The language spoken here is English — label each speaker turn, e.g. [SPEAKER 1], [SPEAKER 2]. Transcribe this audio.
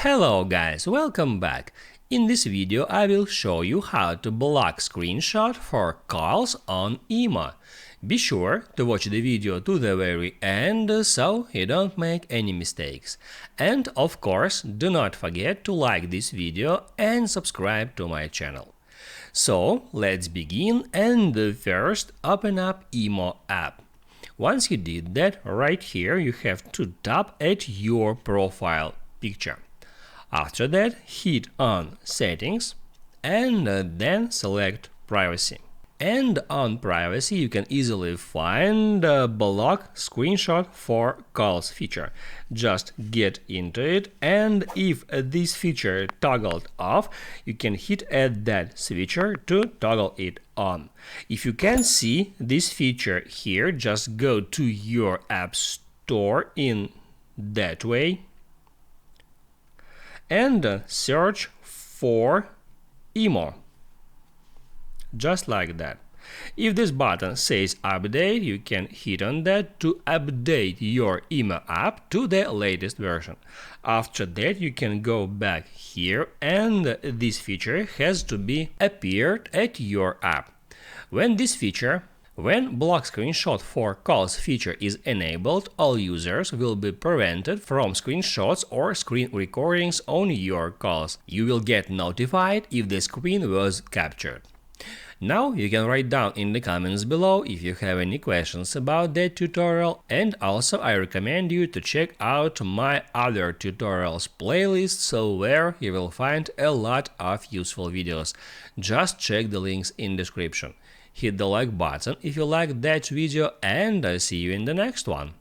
[SPEAKER 1] Hello guys, welcome back. In this video I will show you how to block screenshot for calls on IMO. Be sure to watch the video to the very end so you don't make any mistakes. And of course, do not forget to like this video and subscribe to my channel. So let's begin, and first open up IMO app. Once you did that, right here you have to tap at your profile picture. After that, hit on Settings and then select Privacy. And on Privacy you can easily find Block Screenshot for Calls feature. Just get into it, and if this feature toggled off, you can hit at that switcher to toggle it on. If you can see this feature here, just go to your App Store in that way and search for IMO, just like that. If this button says update, you can hit on that to update your IMO app to the latest version. After that, you can go back here, and this feature has to be appeared at your app. When block screenshot for calls feature is enabled, all users will be prevented from screenshots or screen recordings on your calls. You will get notified if the screen was captured. Now you can write down in the comments below if you have any questions about that tutorial, and also I recommend you to check out my other tutorials playlist, so where you will find a lot of useful videos. Just check the links in description. Hit the like button if you like that video, and I'll see you in the next one.